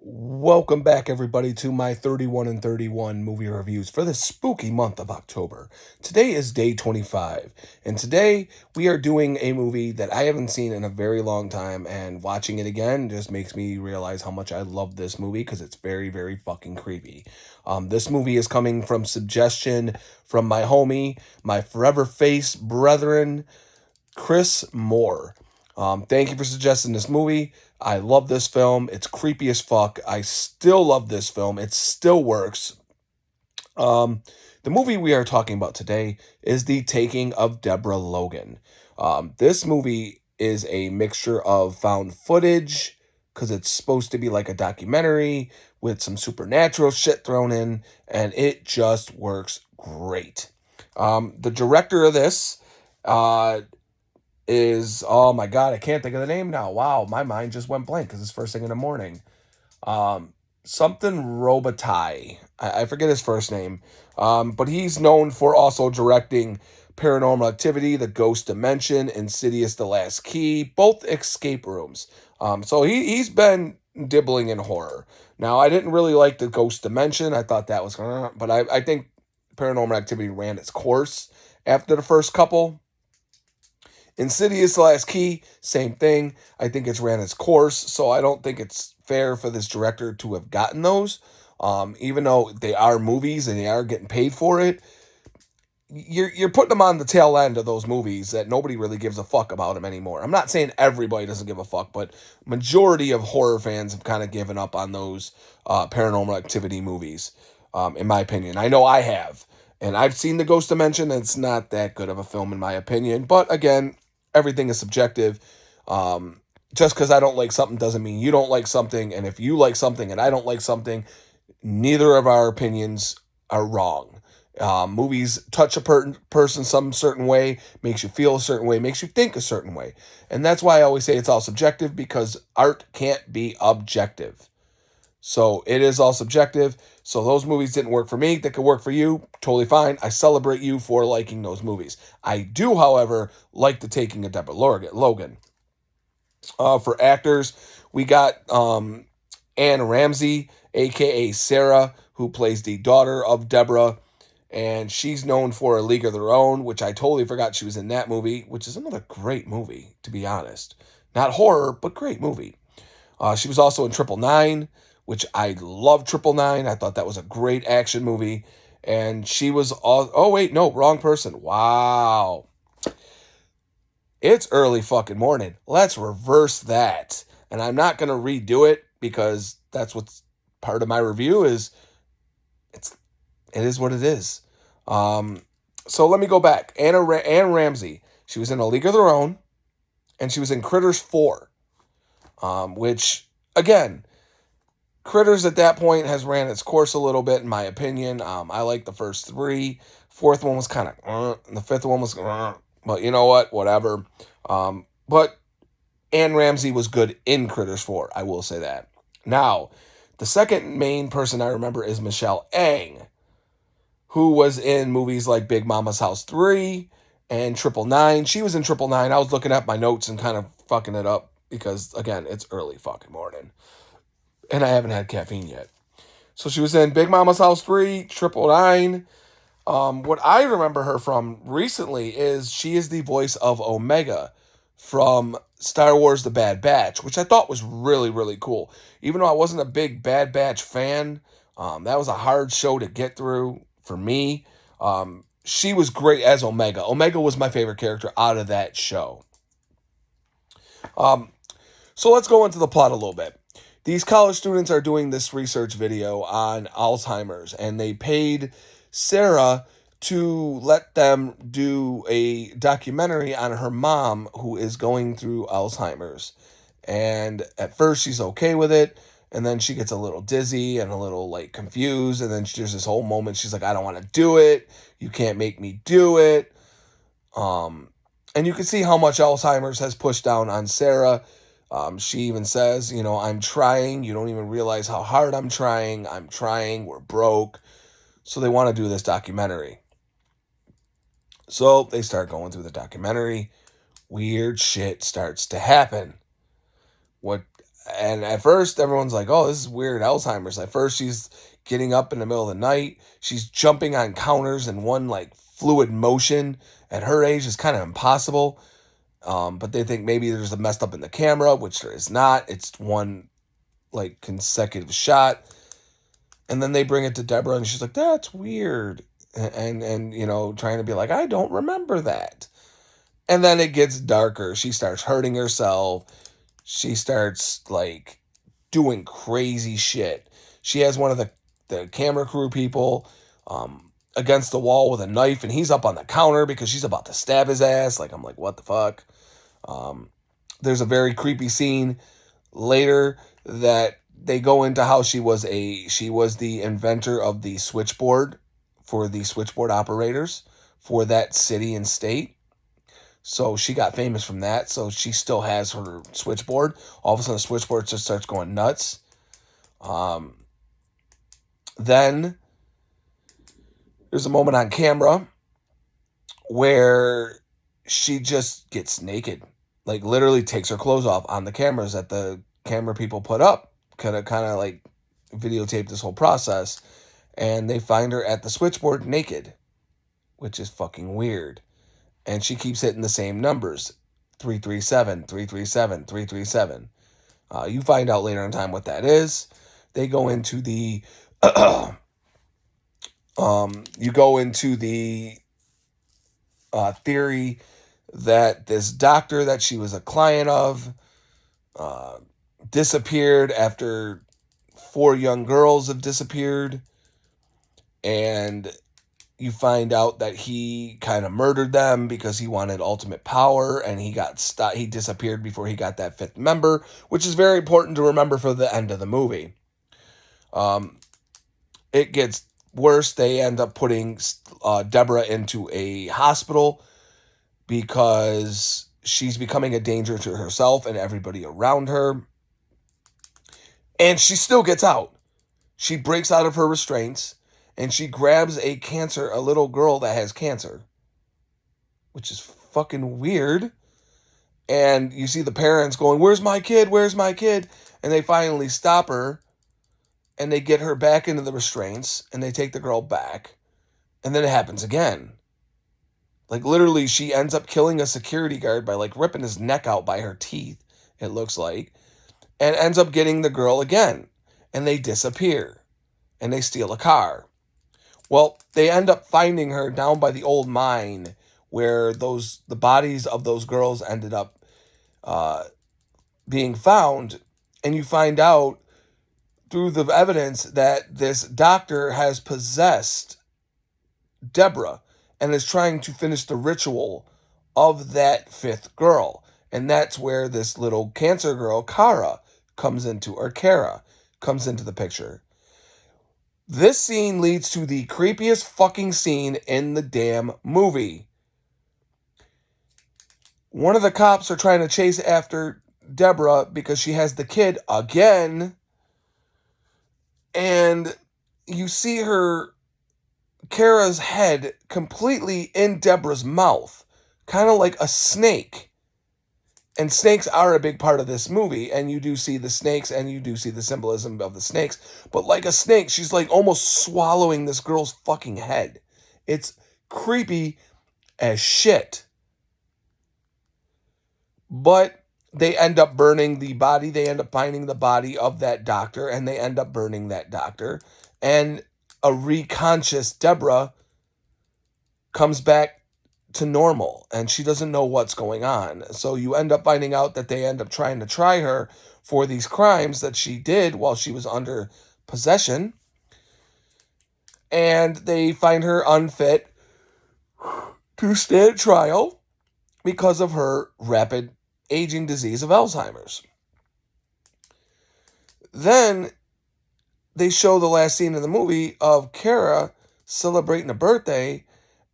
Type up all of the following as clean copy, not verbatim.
Welcome back, everybody, to my 31 and 31 movie reviews for the spooky month of October. Today is day 25, and today we are doing a movie that I haven't seen in a very long time, and watching it again just makes me realize how much I love this movie because it's very, very fucking creepy. This movie is coming from suggestion from my homie, my forever face brethren, Chris Moore. Thank you for suggesting this movie. I love this film. It's creepy as fuck. I still love this film. It still works. Um, the movie we are talking about today is The Taking of Deborah Logan. This movie is a mixture of found footage, because it's supposed to be like a documentary with some supernatural shit thrown in, and it just works great. The director of this uh, is, oh my god, I can't think of the name now. Wow, my mind just went blank because it's first thing in the morning. Um, Something Robotai. I forget his first name. But he's known for also directing Paranormal Activity, The Ghost Dimension, Insidious: The Last Key, both escape rooms. So he's been dibbling in horror. Now, I didn't really like The Ghost Dimension. I thought that was, but I think Paranormal Activity ran its course after the first couple. Insidious: The Last Key, same thing. I think it's ran its course, so I don't think it's fair for this director to have gotten those. Even though they are movies and they are getting paid for it, you're putting them on the tail end of those movies that nobody really gives a fuck about them anymore. I'm not saying everybody doesn't give a fuck, but majority of horror fans have kind of given up on those Paranormal Activity movies, in my opinion. I know I have. And I've seen The Ghost Dimension, and it's not that good of a film, in my opinion. But again, everything is subjective. Just because I don't like something doesn't mean you don't like something. And if you like something and I don't like something, neither of our opinions are wrong. Movies touch a person some certain way, makes you feel a certain way, makes you think a certain way. And that's why I always say it's all subjective, because art can't be objective. So it is all subjective. So those movies didn't work for me. They could work for you. Totally fine. I celebrate you for liking those movies. I do, however, like The Taking of Deborah Logan. For actors, we got Anne Ramsey, aka Sarah, who plays the daughter of Deborah. And she's known for A League of Their Own, which I totally forgot she was in that movie, which is another great movie, to be honest. Not horror, but great movie. She was also in Triple Nine, which I love. Triple Nine. I thought that was a great action movie. And she was all, oh wait, no, wrong person. Wow. It's early fucking morning. Let's reverse that. And I'm not gonna redo it because that's what's part of my review is it's it is what it is. Um so let me go back. Anne Ramsey. She was in A League of Their Own, and she was in Critters 4. Which again, Critters at that point has ran its course a little bit, in my opinion. I like the first three. Fourth one was kind of, and the fifth one was, but you know what? Whatever. But Anne Ramsey was good in Critters 4. I will say that. Now, the second main person I remember is Michelle Ang, who was in movies like Big Mama's House 3 and Triple Nine. She was in Triple Nine. I was looking at my notes and kind of fucking it up because, again, it's early fucking morning and I haven't had caffeine yet. So she was in Big Mama's House 3, Triple Nine. What I remember her from recently is she is the voice of Omega from Star Wars The Bad Batch, which I thought was really, really cool. Even though I wasn't a big Bad Batch fan, that was a hard show to get through for me. She was great as Omega. Omega was my favorite character out of that show. Um, so let's go into the plot a little bit. These college students are doing this research video on Alzheimer's, and they paid Sarah to let them do a documentary on her mom who is going through Alzheimer's. And at first she's okay with it, and then she gets a little dizzy and a little like confused, and then there's this whole moment she's like, I don't want to do it. You can't make me do it. And you can see how much Alzheimer's has pushed down on Sarah. She even says, I'm trying. You don't even realize how hard I'm trying. I'm trying. We're broke. So they want to do this documentary. So they start going through the documentary. Weird shit starts to happen. What And at first, everyone's like, oh, this is weird Alzheimer's. At first, she's getting up in the middle of the night. She's jumping on counters in one like fluid motion. At her age, is kind of impossible. But they think maybe there's a messed up in the camera, which there is not. It's one like consecutive shot. And then they bring it to Deborah, and she's like, that's weird. And you know, trying to be like, I don't remember that. And then it gets darker. She starts hurting herself. She starts like doing crazy shit. She has one of the camera crew people against the wall with a knife, and he's up on the counter because she's about to stab his ass. Like, I'm like, what the fuck? There's a very creepy scene later that they go into how she was the inventor of the switchboard for the switchboard operators for that city and state. So she got famous from that. So she still has her switchboard. All of a sudden, the switchboard just starts going nuts. Then there's a moment on camera where she just gets naked, like literally takes her clothes off on the cameras that the camera people put up, kind of like videotape this whole process, and they find her at the switchboard naked, which is fucking weird. And she keeps hitting the same numbers, 337, 337, 337. You find out later in time what that is. They go into the you go into the theory that this doctor that she was a client of disappeared after 4 young girls have disappeared, and you find out that he kind of murdered them because he wanted ultimate power, and he disappeared before he got that 5th member, which is very important to remember for the end of the movie. It gets worse. They end up putting Deborah into a hospital because she's becoming a danger to herself and everybody around her. And she still gets out. She breaks out of her restraints and she grabs a little girl that has cancer, which is fucking weird. And you see the parents going, where's my kid? Where's my kid? And they finally stop her and they get her back into the restraints and they take the girl back. And then it happens again. Like literally she ends up killing a security guard by like ripping his neck out by her teeth, it looks like, and ends up getting the girl again. And they disappear and they steal a car. Well, they end up finding her down by the old mine where the bodies of those girls ended up being found. And you find out through the evidence that this doctor has possessed Deborah and is trying to finish the ritual of that 5th girl. And that's where this little cancer girl, Kara, comes into the picture. This scene leads to the creepiest fucking scene in the damn movie. One of the cops are trying to chase after Deborah because she has the kid again. And you see Kara's head completely in Deborah's mouth, kind of like a snake. And snakes are a big part of this movie, and you do see the snakes, and you do see the symbolism of the snakes. But like a snake, she's like almost swallowing this girl's fucking head. It's creepy as shit. But they end up burning the body. They end up finding the body of that doctor, and they end up burning that doctor. And a reconscious Deborah comes back to normal, and she doesn't know what's going on. So you end up finding out that they end up trying to try her for these crimes that she did while she was under possession. And they find her unfit to stand trial because of her rapid aging disease of Alzheimer's. Then they show the last scene in the movie of Kara celebrating a birthday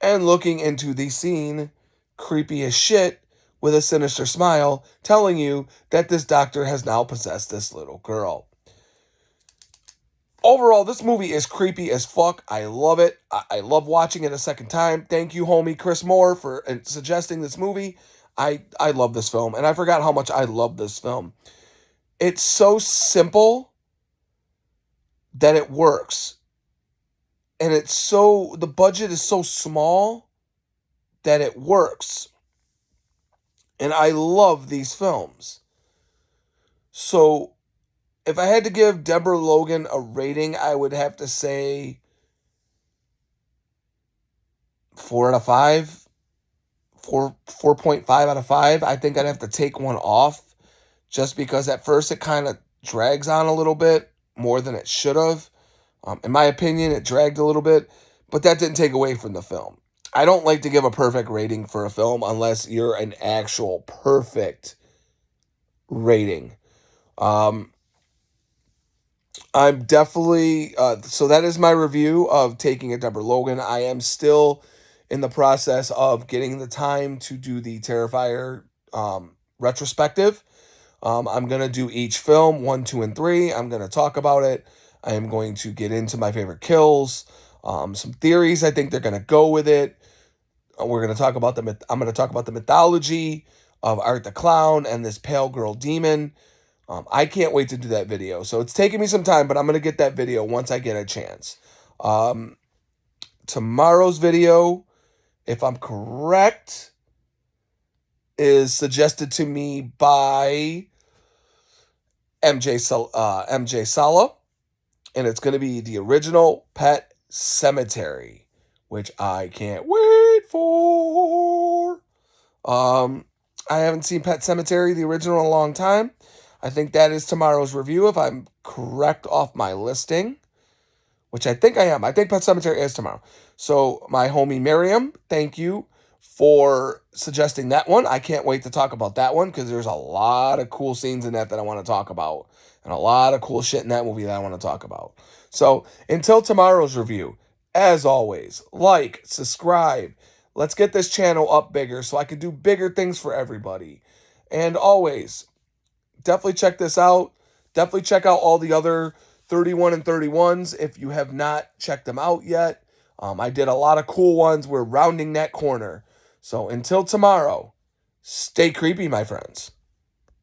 and looking into the scene, creepy as shit, with a sinister smile, telling you that this doctor has now possessed this little girl. Overall, this movie is creepy as fuck. I love it. I love watching it a second time. Thank you, homie Chris Moore, for suggesting this movie. I love this film, and I forgot how much I love this film. it's so simple that it works. And the budget is so small that it works. And I love these films. So if I had to give Deborah Logan a rating, I would have to say 4 out of 5. 4.5 out of 5. I think I'd have to take one off just because at first it kind of drags on a little bit more than it should have. In my opinion, it dragged a little bit, but that didn't take away from the film. I don't like to give a perfect rating for a film unless you're an actual perfect rating. Um, I'm definitely, so that is my review of Taking a Deborah Logan. I am still in the process of getting the time to do the Terrifier retrospective. I'm going to do each film, 1, 2, and 3. I'm going to talk about it. I am going to get into my favorite kills, some theories. I think they're going to go with it. We're going to talk about I'm going to talk about the mythology of Art the Clown and this pale girl demon. I can't wait to do that video. So it's taking me some time, but I'm going to get that video once I get a chance. Tomorrow's video, if I'm correct, is suggested to me by MJ Sala, and it's going to be the original Pet Cemetery, which I can't wait for. I haven't seen Pet Cemetery, the original, in a long time. I think that is tomorrow's review, if I'm correct off my listing, which I think I am. I think Pet Cemetery is tomorrow. So my homie Miriam, thank you for suggesting that one. I can't wait to talk about that one because there's a lot of cool scenes in that I want to talk about and a lot of cool shit in that movie that I want to talk about. So until tomorrow's review, as always, like, subscribe. Let's get this channel up bigger so I can do bigger things for everybody. And always, definitely check this out. Definitely check out all the other 31 and 31s if you have not checked them out yet. I did a lot of cool ones. We're rounding that corner. So until tomorrow, stay creepy, my friends.